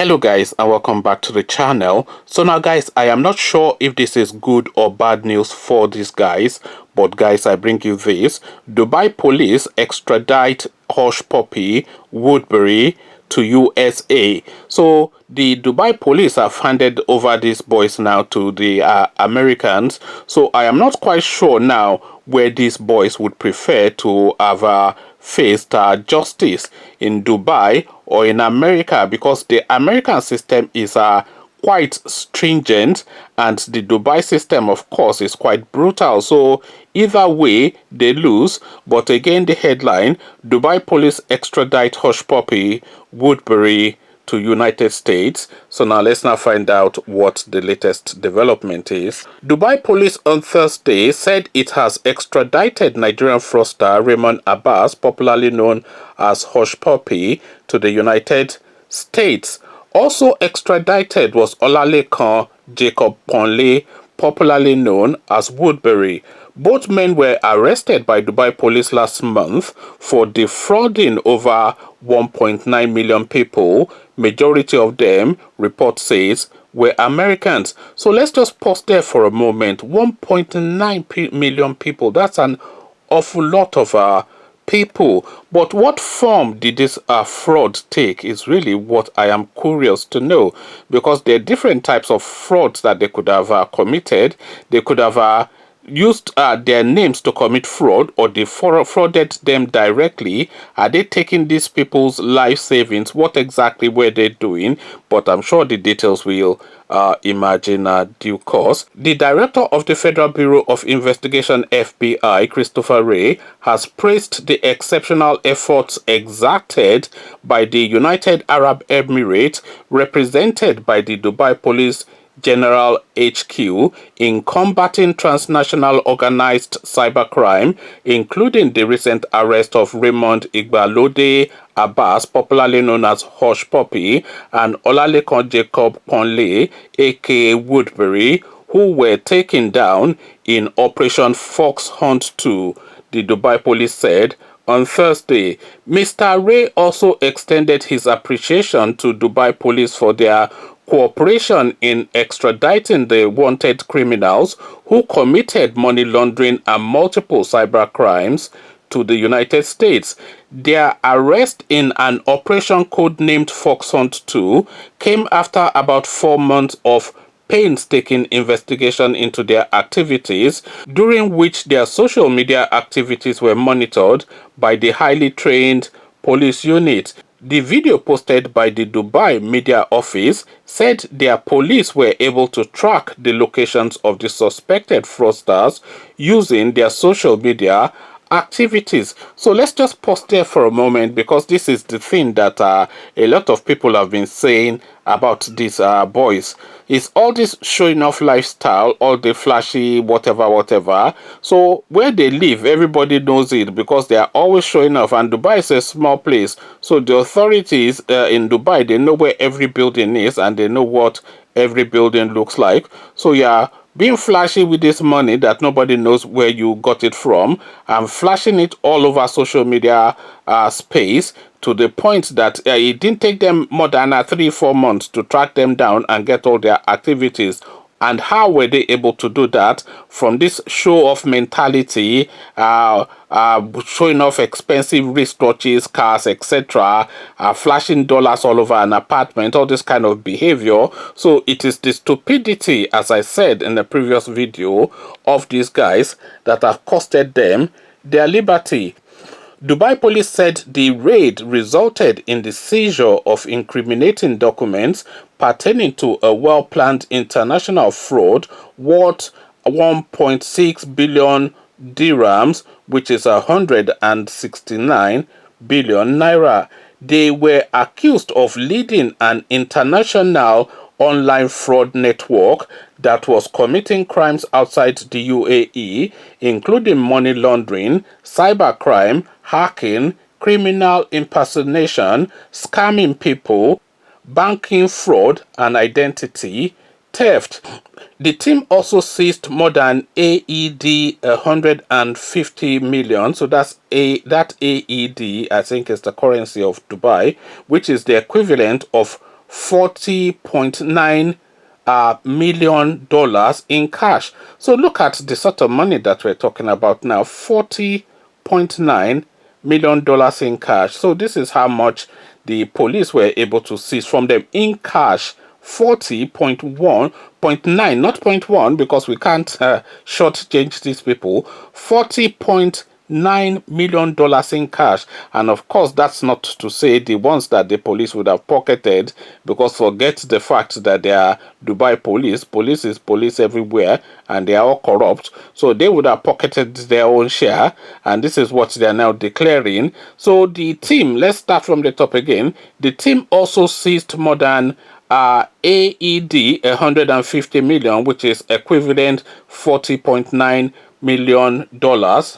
Hello guys, and welcome back to the channel. So now guys, I am not sure if this is good or bad news for these guys, but guys, I bring you this. Dubai police extradite Hushpuppi Woodberry to USA. So the Dubai police have handed over these boys now to the Americans. So I am not quite sure now where these boys would prefer to have faced justice, in Dubai or in America, because the American system is quite stringent and the Dubai system, of course, is quite brutal. So either way they lose. But again, the headline: Dubai police extradite Hushpuppi Woodberry to United States. So now let's find out what the latest development is. Dubai police on Thursday said it has extradited Nigerian fraudster Raymond Abbas, popularly known as Hushpuppi, to the United States. Also extradited was Olalekan Jacob Ponle, popularly known as Woodberry. Both men were arrested by Dubai police last month for defrauding over 1.9 million people. Majority of them, report says, were Americans. So let's just pause there for a moment. 1.9 million people, that's an awful lot of people. But what form did this fraud take is really what I am curious to know, because there are different types of frauds that they could have committed. They could have used their names to commit fraud, or they frauded them directly. Are they taking these people's life savings? What exactly were they doing? But I'm sure the details will emerge in due course. The director of the Federal Bureau of Investigation, FBI, Christopher Wray, has praised the exceptional efforts exerted by the United Arab Emirates, represented by the Dubai Police General HQ, in combating transnational organized cybercrime, including the recent arrest of Raymond Igbalode Abbas, popularly known as Hushpuppi, and Olalekan Jacob Ponle, aka Woodberry, who were taken down in Operation Fox Hunt 2, the Dubai police said on Thursday. Mr. Wray also extended his appreciation to Dubai police for their cooperation in extraditing the wanted criminals who committed money laundering and multiple cyber crimes to the United States. Their arrest in an operation codenamed Fox Hunt 2 came after about 4 months of painstaking investigation into their activities, during which their social media activities were monitored by the highly trained police unit. The video posted by the Dubai Media Office said their police were able to track the locations of the suspected fraudsters using their social media activities. So let's just pause there for a moment, because this is the thing that a lot of people have been saying about these boys. It's all this showing off lifestyle, all the flashy whatever. So where they live, everybody knows it, because they are always showing off. And Dubai is a small place, so the authorities in Dubai, they know where every building is and they know what every building looks like. So yeah, being flashy with this money that nobody knows where you got it from, and flashing it all over social media space, to the point that it didn't take them more than 3-4 months to track them down and get all their activities. And how were they able to do that? From this show-off mentality, showing off expensive wristwatches, cars, etc., flashing dollars all over an apartment, all this kind of behavior. So it is the stupidity, as I said in the previous video, of these guys that have costed them their liberty. Dubai police said the raid resulted in the seizure of incriminating documents pertaining to a well-planned international fraud worth 1.6 billion dirhams, which is 169 billion naira. They were accused of leading an international online fraud network that was committing crimes outside the UAE, including money laundering, cybercrime, hacking, criminal impersonation, scamming people, banking fraud and identity theft. The team also seized more than AED 150 million. So that AED, I think, is the currency of Dubai, which is the equivalent of $40.9 million in cash. So look at the sort of money that we're talking about now. $40.9 million in cash. So this is how much the police were able to seize from them in cash. 40.1.9, not point 1, because we can't shortchange these people. $40.9 million in cash. And of course, that's not to say the ones that the police would have pocketed, because forget the fact that they are Dubai police. Police is police everywhere, and they are all corrupt. So they would have pocketed their own share, and this is what they are now declaring. So the team, let's start from the top again. The team also seized more than AED 150 million, which is equivalent $40.9 million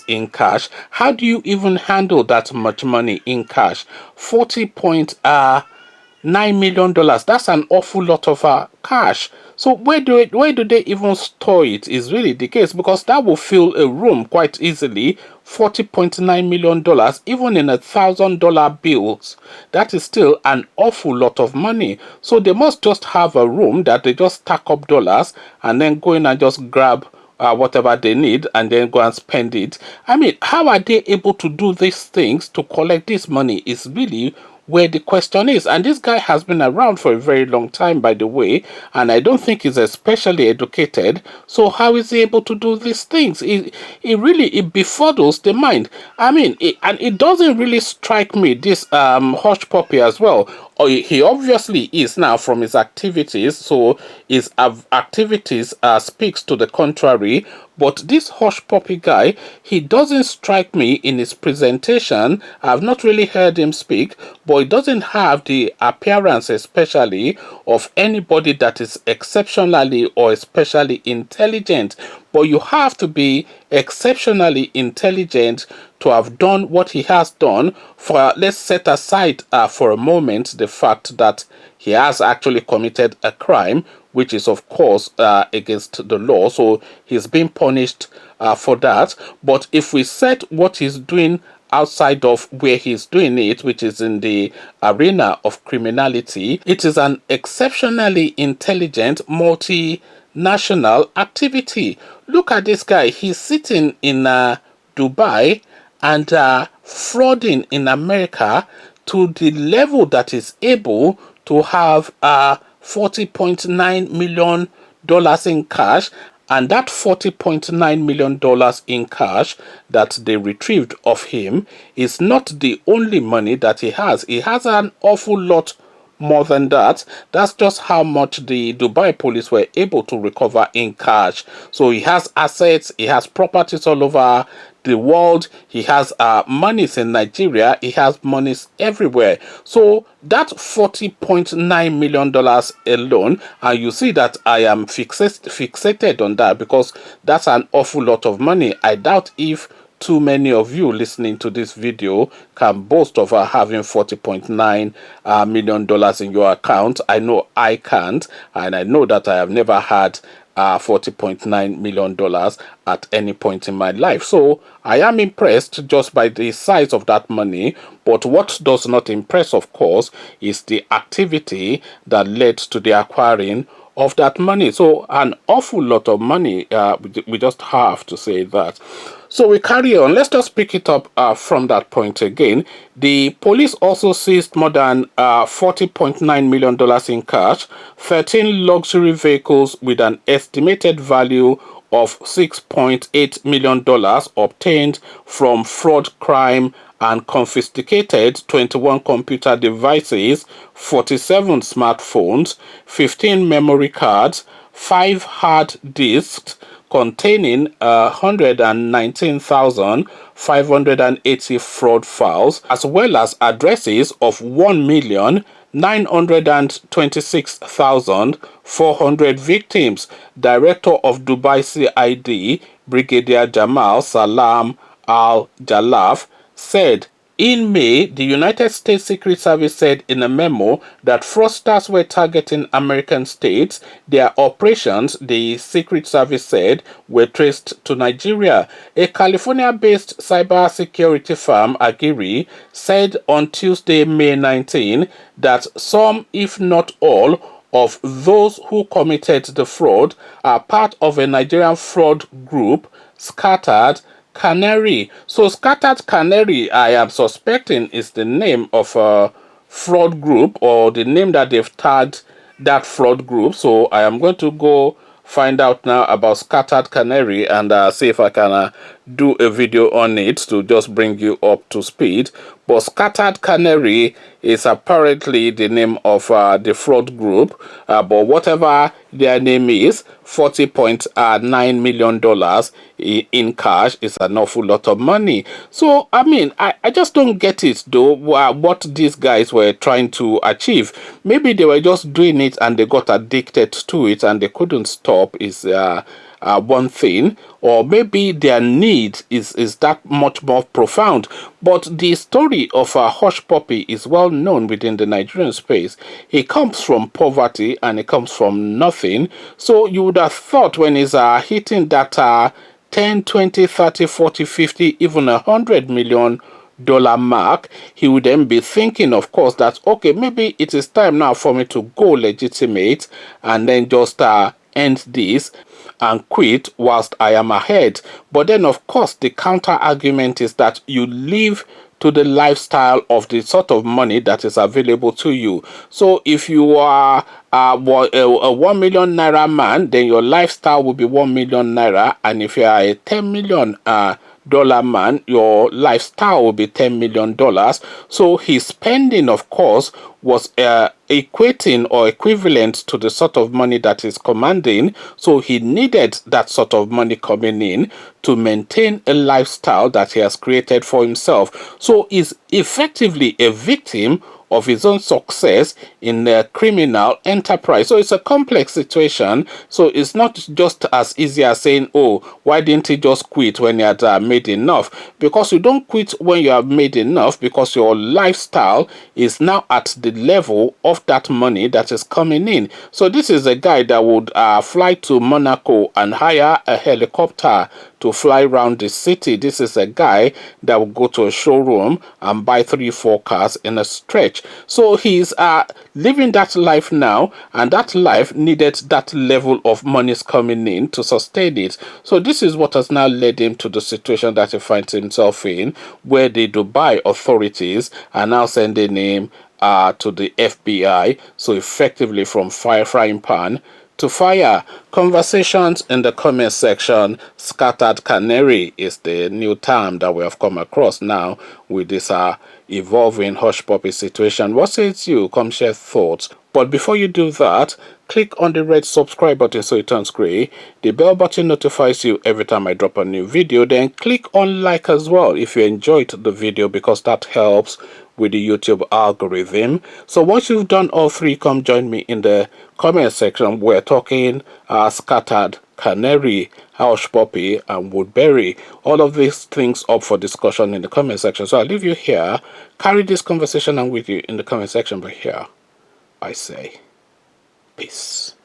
in cash. How do you even handle that much money in cash? $40.9 million. That's an awful lot of cash. So where do they even store it is really the case, because that will fill a room quite easily. $40.9 million, even in $1,000 bills, that is still an awful lot of money. So they must just have a room that they just stack up dollars and then go in and just grab whatever they need and then go and spend it. I mean, how are they able to do these things to collect this money is really where the question is. And this guy has been around for a very long time, by the way, and I don't think he's especially educated. So how is he able to do these things? It befuddles the mind. I mean, and it doesn't really strike me, this Hushpuppi as well. He obviously is now from his activities, so his activities speaks to the contrary. But this Hushpuppi guy, he doesn't strike me in his presentation. I've not really heard him speak, but he doesn't have the appearance, especially, of anybody that is exceptionally or especially intelligent. But you have to be exceptionally intelligent to have done what he has done. For let's set aside for a moment the fact that he has actually committed a crime, which is of course against the law, so he's being punished for that. But if we set what he's doing outside of where he's doing it, which is in the arena of criminality, it is an exceptionally intelligent multinational activity. Look at this guy. He's sitting in Dubai and frauding in America to the level that is able to have $40.9 million in cash. And that $40.9 million in cash that they retrieved of him is not the only money that he has. He has an awful lot more than that. That's just how much the Dubai police were able to recover in cash. So he has assets, he has properties all over the world, he has monies in Nigeria, he has monies everywhere. So that $40.9 million alone, and you see that I am fixated on that because that's an awful lot of money. I doubt if too many of you listening to this video can boast of having $40.9 million in your account. I know I can't, and I know that I have never had $40.9 million at any point in my life. So I am impressed just by the size of that money. But what does not impress, of course, is the activity that led to the acquiring of that money. So an awful lot of money, we just have to say that. So we carry on. Let's just pick it up from that point again. The police also seized more than $40.9 million in cash, 13 luxury vehicles with an estimated value of $6.8 million obtained from fraud crime, and confiscated 21 computer devices, 47 smartphones, 15 memory cards, 5 hard disks containing 119,580 fraud files, as well as addresses of 1,926,400 victims. Director of Dubai CID, Brigadier Jamal Salam Al-Jalaf, said In May, the United States Secret Service said in a memo that fraudsters were targeting American states. Their operations, the Secret Service said, were traced to Nigeria. A California-based cybersecurity firm, Agiri, said on Tuesday, May 19, that some, if not all, of those who committed the fraud are part of a Nigerian fraud group, Scattered Canary. So Scattered Canary, I am suspecting, is the name of a fraud group, or the name that they've tagged that fraud group. So I am going to go find out now about Scattered Canary and see if I can do a video on it to just bring you up to speed. But Scattered Canary is apparently the name of the fraud group, but whatever their name is, $40.9 million in cash is an awful lot of money. So I mean, I just don't get it though, what these guys were trying to achieve. Maybe they were just doing it and they got addicted to it and they couldn't stop, is one thing, or maybe their need is that much more profound. But the story of Hushpuppi is well known within the Nigerian space. He comes from poverty and he comes from nothing. So you would have thought when he's hitting that 10, 20, 30, 40, 50, even $100 million mark, he would then be thinking, of course, that okay, maybe it is time now for me to go legitimate and then just end this and quit whilst I am ahead. But then, of course, the counter argument is that you live to the lifestyle of the sort of money that is available to you. So if you are a 1 million naira man, then your lifestyle will be 1 million naira, and if you are a 10 million dollar man, your lifestyle will be $10 million. So his spending, of course, was equating or equivalent to the sort of money that he's commanding. So he needed that sort of money coming in to maintain a lifestyle that he has created for himself. So he's effectively a victim of his own success in a criminal enterprise. So it's a complex situation. So it's not just as easy as saying, oh, why didn't he just quit when he had made enough? Because you don't quit when you have made enough, because your lifestyle is now at the level of that money that is coming in. So this is a guy that would fly to Monaco and hire a helicopter to fly around the city. This is a guy that will go to a showroom and buy 3-4 cars in a stretch. So he's living that life now, and that life needed that level of monies coming in to sustain it. So this is what has now led him to the situation that he finds himself in, where the Dubai authorities are now sending him to the FBI. So effectively from frying pan to fire. Conversations in the comment section. Scattered Canary is the new term that we have come across now with this evolving Hushpuppi situation. What says you? Come share thoughts. But before you do that, click on the red subscribe button so it turns gray. The bell button notifies you every time I drop a new video. Then click on like as well if you enjoyed the video, because that helps with the YouTube algorithm. So once you've done all three, come join me in the comment section. We're talking Scattered Canary, Hushpuppi and Woodberry. All of these things up for discussion in the comment section. So I'll leave you here. Carry this conversation on with you in the comment section. But here I say peace.